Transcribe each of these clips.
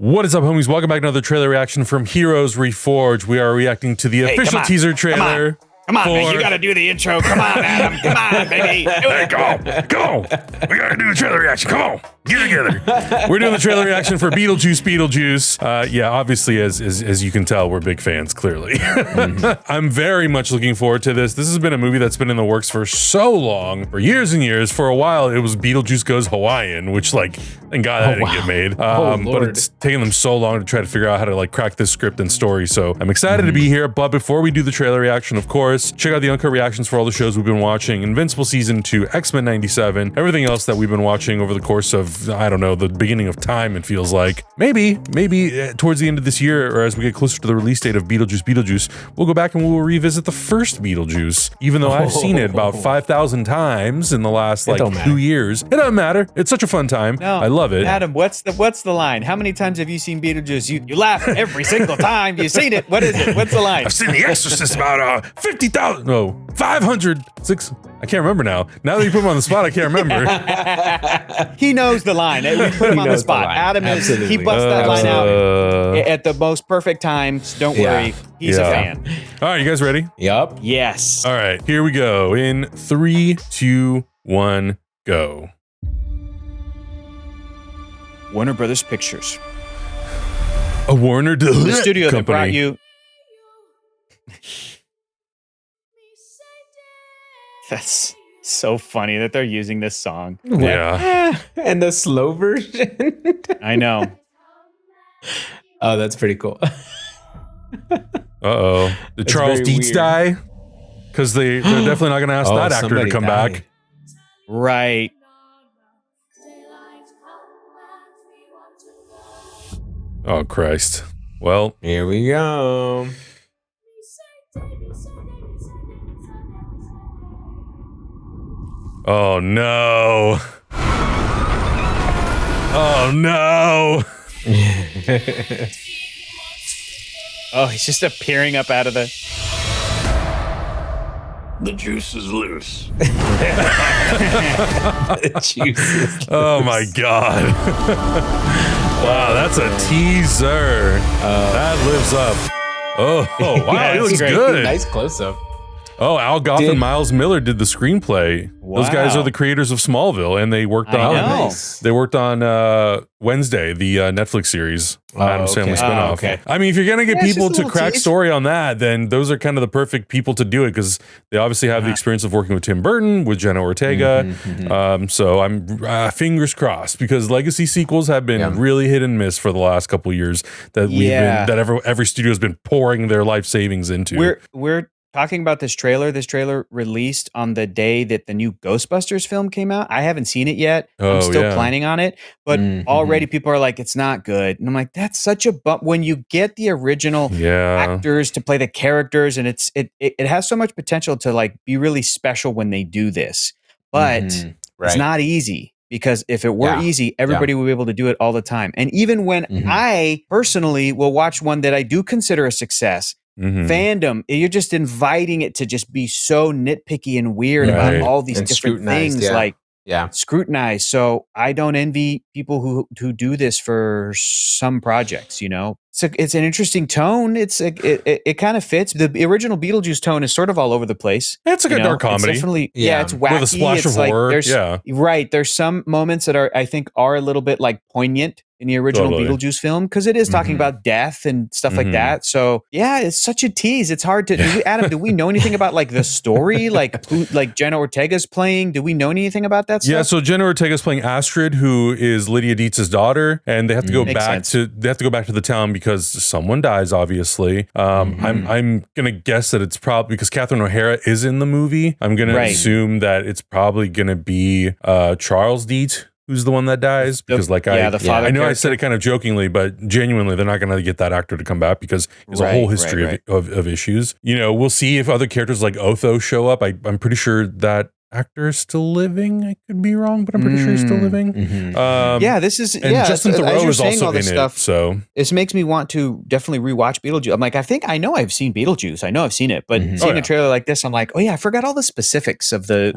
What is up, homies? Welcome back to another trailer reaction from Heroes Reforged. We are reacting to the official teaser trailer. Come on, man. You gotta do the intro. Come on, Adam. Come on, baby. Do it. Go. We gotta do the trailer reaction. Come on. Get together. We're doing the trailer reaction for Beetlejuice Beetlejuice. Yeah, obviously, as you can tell, we're big fans, clearly. I'm very much looking forward to this. This has been a movie that's been in the works for so long, for years and years. For a while, it was Beetlejuice Goes Hawaiian, which, like, thank God that didn't get made. But it's taken them so long to try to figure out how to, like, crack this script and story. So I'm excited to be here. But before we do the trailer reaction, of course, check out the uncut reactions for all the shows we've been watching. Invincible Season 2, X-Men 97, everything else that we've been watching over the course of, I don't know, the beginning of time, it feels like. Maybe towards the end of this year, or as we get closer to the release date of Beetlejuice, we'll go back and we'll revisit the first Beetlejuice, even though I've seen it about 5,000 times in the last, like, 2 years. It doesn't matter. It's such a fun time. No, I love it. Adam, what's the line? How many times have you seen Beetlejuice? You laugh every single time you've seen it. What is it? What's the line? I've seen The Exorcist about 50,000, no, 500, 6, I can't remember now. Now that you put him on the spot, I can't remember. He knows the line. We put him on the spot. Adam he busts that line out at the most perfect times. Don't worry. He's a fan. All right, you guys ready? Yup. Yes. All right, here we go. In 3, 2, 1, go. Warner Brothers Pictures. A Warner The studio company. that brought you. That's so funny that they're using this song. Yeah. And the slow version. I know. Oh, that's pretty cool. Uh-oh. Did Charles Deetz die? Because they're definitely not going to ask that actor to come back. Right. Oh, Christ. Well. Here we go. Oh, no. Oh, no. Oh, he's just appearing up out of the... The juice is loose. The juice is loose. Oh, my God. Wow, that's a teaser. That lives up. Oh, wow, he looks good. Nice close-up. Oh, Al Goff and Miles Miller did the screenplay. Wow. Those guys are the creators of Smallville, and they worked on they worked on Wednesday, the Netflix series, Adam Sandler spinoff. Okay. I mean, if you're gonna get people to crack story on that, then those are kind of the perfect people to do it, because they obviously have the experience of working with Tim Burton, with Jenna Ortega. So I'm fingers crossed, because legacy sequels have been really hit and miss for the last couple of years. That every studio has been pouring their life savings into. We're talking about this trailer. This trailer released on the day that the new Ghostbusters film came out. I haven't seen it yet. I'm still planning on it, but already people are like, it's not good. And I'm like, that's such a bump when you get the original actors to play the characters, and it has so much potential to, like, be really special when they do this. But it's not easy, because if it were easy, everybody would be able to do it all the time. And even when I personally will watch one that I do consider a success, fandom, you're just inviting it to just be so nitpicky and weird about all these different things, scrutinized. So I don't envy people who do this for some projects, you know. So it's an interesting tone. It kind of fits. The original Beetlejuice tone is sort of all over the place. It's like a dark comedy. It's definitely, it's wacky. With a splash of horror. Right. There's some moments that I think are a little bit, like, poignant in the original Beetlejuice film, because it is talking about death and stuff like that. So yeah, it's such a tease. It's hard to Adam, do we know anything about, like, the story, like who, like, Jenna Ortega's playing? Do we know anything about that stuff? Yeah, so Jenna Ortega's playing Astrid, who is Lydia Deetz's daughter, and they have to go back to the town because someone dies, obviously. I'm gonna guess that it's probably because Catherine O'Hara is in the movie. I'm gonna assume that it's probably gonna be Charles Deetz who's the one that dies, because the father I know character. I said it kind of jokingly, but genuinely they're not going to get that actor to come back, because there's a whole history of issues. You know, we'll see if other characters like Otho show up. I'm pretty sure that actor is still living. I could be wrong, but I'm pretty sure he's still living. This is and Justin Theroux is also in it. So this makes me want to definitely rewatch Beetlejuice. I'm like, I know I've seen Beetlejuice. I know I've seen it, but seeing a trailer like this, I'm like, oh yeah, I forgot all the specifics of the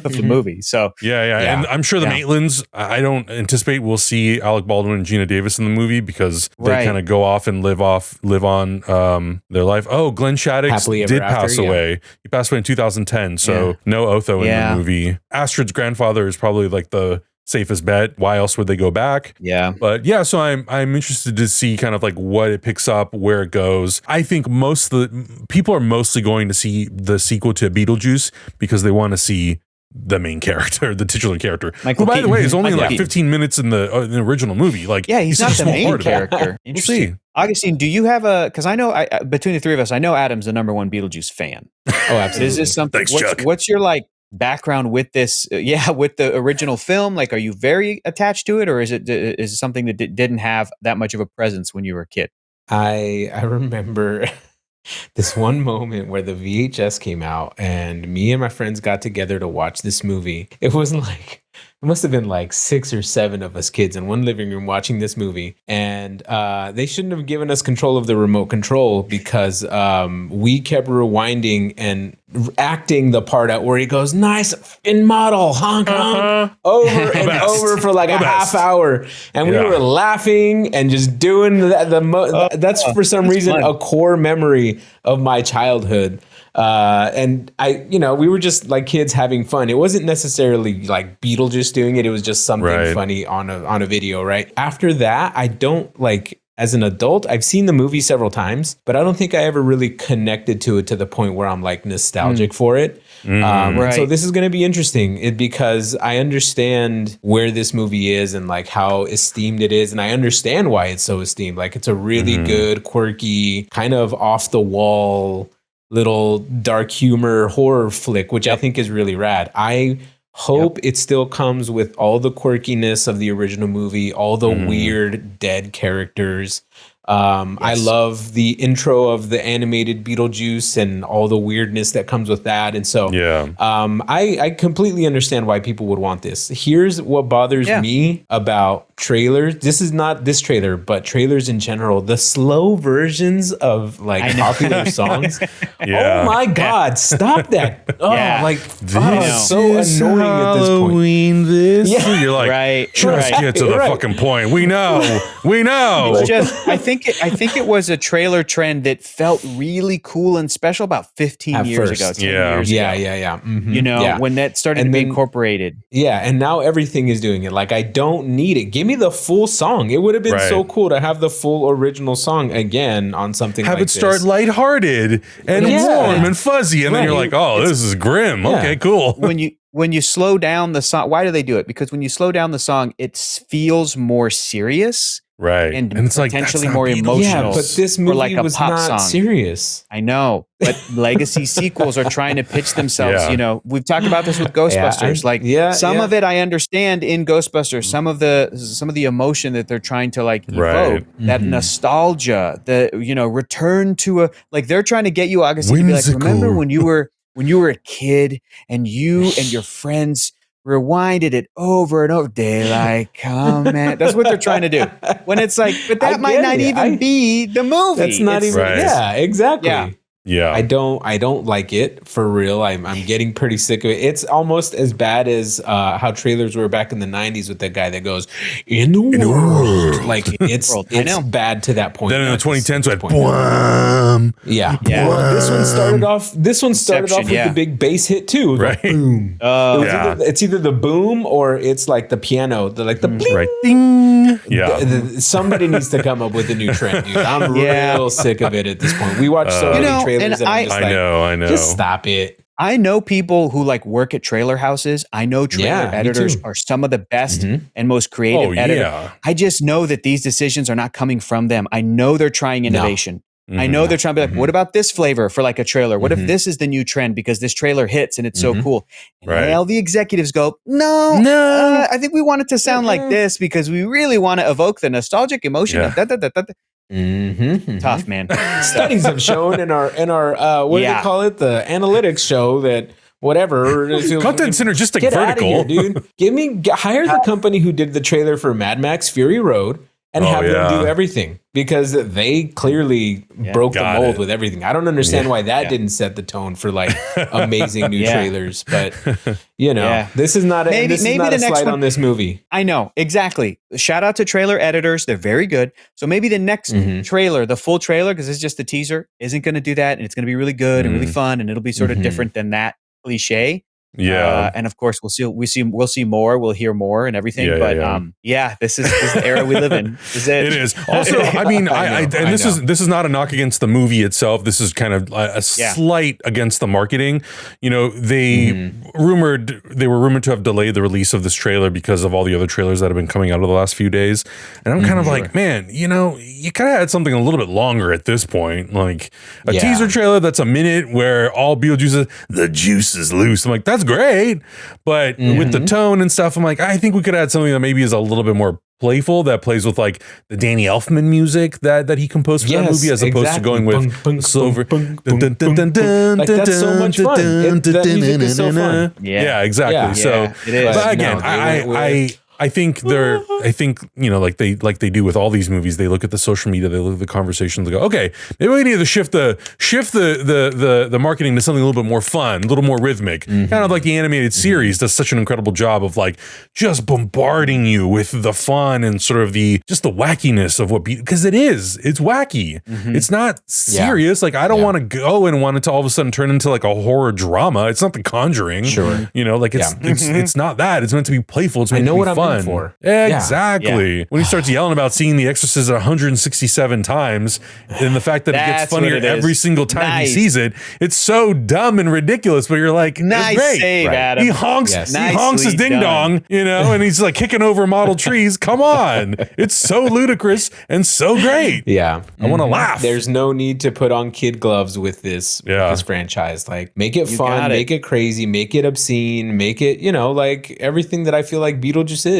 of the movie. So yeah, and I'm sure the Maitlands. I don't anticipate we'll see Alec Baldwin and Gina Davis in the movie because they kind of go off and live on their life. Oh, Glenn Shaddix did pass away. He passed away in 2010. So no Otho in the movie. Astrid's grandfather is probably like the safest bet. Why else would they go back? Yeah. But yeah, so I'm interested to see kind of like what it picks up, where it goes. I think most of the people are mostly going to see the sequel to Beetlejuice because they want to see the main character, the titular character. Who, by the way, is only like 15 minutes in the original movie. Like, he's not the main character. We'll see. Augustine, do you have because I know between the three of us, I know Adam's the number one Beetlejuice fan. Oh, absolutely. Is this something? Thanks, Chuck. What's your like background with this? With the original film, like, are you very attached to it, or is it something that didn't have that much of a presence when you were a kid? I remember this one moment where the VHS came out and me and my friends got together to watch this movie. It must have been like 6 or 7 of us kids in one living room watching this movie. And they shouldn't have given us control of the remote control because we kept rewinding and acting the part out where he goes, nice in model, honk, honk, over and over for like a half hour. And we were laughing and just doing that. That's for some reason a core memory of my childhood. And we were just like kids having fun. It wasn't necessarily like Beetlejuice doing it. It was just something funny on a video, right? After that, I don't like, as an adult, I've seen the movie several times, but I don't think I ever really connected to it to the point where I'm like nostalgic for it. So this is going to be interesting because I understand where this movie is and like how esteemed it is. And I understand why it's so esteemed. Like, it's a really good, quirky, kind of off the wall, little dark humor horror flick, which I think is really rad. I hope it still comes with all the quirkiness of the original movie, all the weird dead characters. I love the intro of the animated Beetlejuice and all the weirdness that comes with that. And so I completely understand why people would want this. Here's what bothers me about trailers. This is not this trailer, but trailers in general. The slow versions of like popular songs. Oh my God, stop that. It's so annoying at this point. You're like, just get to the fucking point. We know. It's just, I think it was a trailer trend that felt really cool and special about 15 years ago, 10 years ago. Mm-hmm. When that started to be incorporated. Yeah, and now everything is doing it. Like, I don't need it. Give me the full song. It would have been so cool to have the full original song again on something like this. Have it start lighthearted and warm and fuzzy, and then you're like, oh, this is grim. Yeah. Okay, cool. When you slow down the song, why do they do it? Because when you slow down the song, it feels more serious. Right. And it's potentially like, more emotional. Yeah, but this movie like was pop not song. Serious. I know. But legacy sequels are trying to pitch themselves. We've talked about this with Ghostbusters. Some of it I understand in Ghostbusters. Some of the emotion that they're trying to like evoke, that nostalgia, the return to a they're trying to get you, Augustine, to be like, remember when you were a kid and you and your friends rewinded it over and over. Daylight come, man. That's what they're trying to do. When it's like, but that might not even be the movie. That's not even. Right. Yeah, exactly. Yeah. I don't like it for real. I'm getting pretty sick of it. It's almost as bad as how trailers were back in the 90s with that guy that goes, in the world. Like, it's bad to that point. Then in the 2010s, went, boom. Yeah. Well, this one started off with the big bass hit too. Right. Boom. It's either the boom or it's like the piano, the bling. Right. Ding. Yeah. Somebody needs to come up with a new trend, dude. I'm real sick of it at this point. We watch so many trailers. And I'm just I know. Just stop it. I know people who work at trailer houses. I know trailer editors are some of the best and most creative editors. Yeah. I just know that these decisions are not coming from them. I know they're trying innovation. I know they're trying to be like, what about this flavor for a trailer? What if this is the new trend because this trailer hits and it's so cool? And all the executives go, no, I think we want it to sound like this because we really want to evoke the nostalgic emotion of tough, man. Studies have shown in our what do they call it? The analytics show that whatever. Content synergistic Get vertical. out of here, dude. Hire the company who did the trailer for Mad Max Fury Road and have them do everything, because they clearly broke the mold with everything. I don't understand why that didn't set the tone for like amazing new trailers, but this is not a slight on this movie. I know, exactly. Shout out to trailer editors. They're very good. So maybe the next trailer, the full trailer, because it's just a teaser, isn't going to do that. And it's going to be really good and really fun. And it'll be sort of different than that cliche. Yeah. And of course we'll see more, we'll hear more and everything. This is the era we live in. It is. Also, I mean, this is not a knock against the movie itself. This is kind of a slight against the marketing. You know, they were rumored to have delayed the release of this trailer because of all the other trailers that have been coming out of the last few days. And I'm kind of like, man, you know, you kind of had something a little bit longer at this point. Like a teaser trailer that's a minute where all Beetlejuice is, the juice is loose. I'm like, that's great, but with the tone and stuff, I'm like, I think we could add something that maybe is a little bit more playful, that plays with like the Danny Elfman music that he composed for that movie, as opposed to going with silver. Like, that's so much fun. That music is so fun. Yeah, exactly. Yeah, so, it is. But again, I think you know, like they do with all these movies, they look at the social media, they look at the conversations, they go, okay, maybe we need to shift the marketing to something a little bit more fun, a little more rhythmic. Kind of like the animated series does such an incredible job of like just bombarding you with the fun and sort of the wackiness of because it's wacky. It's not serious. Like I don't want to go and want it to all of a sudden turn into like a horror drama. It's not The Conjuring. Sure. You know, like it's not that. It's meant to be playful. It's meant to be fun. For. Exactly. When he starts yelling about seeing The Exorcist 167 times, and the fact that it gets funnier every single time he sees it, it's so dumb and ridiculous. But you're like, nice great. Save, Adam. He honks, his ding dong, you know, and he's like kicking over model trees. Come on, it's so ludicrous and so great. Yeah, I want to laugh. There's no need to put on kid gloves with this franchise. Like, make it fun, make it crazy, make it obscene, make it, you know, like everything that I feel like Beetlejuice is.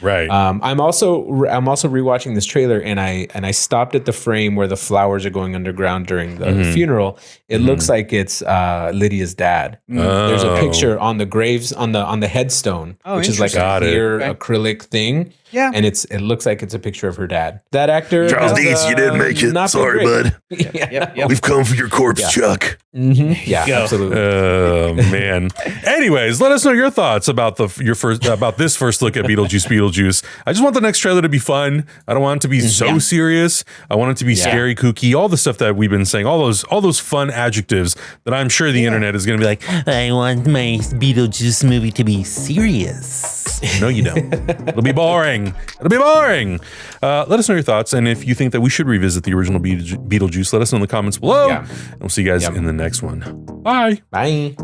Right. I'm also rewatching this trailer, and I stopped at the frame where the flowers are going underground during the funeral. It looks like it's Lydia's dad. There's a picture on the graves on the headstone, which is like a clear acrylic thing. Yeah. And it looks like it's a picture of her dad. That actor, Charles Deetz, you didn't make it. Sorry, bud. Yep. We've come for your corpse, Chuck. Yeah, absolutely. Oh man. Anyways, let us know your thoughts about this first look at Beetlejuice. I just want the next trailer to be fun. I don't want it to be so serious. I want it to be scary, kooky, all the stuff that we've been saying, all those fun adjectives that I'm sure the internet is going to be like, I want my Beetlejuice movie to be serious. No, you don't. It'll be boring. Let us know your thoughts, and if you think that we should revisit the original Beetlejuice, let us know in the comments below. And we'll see you guys in the next one. Bye. Bye.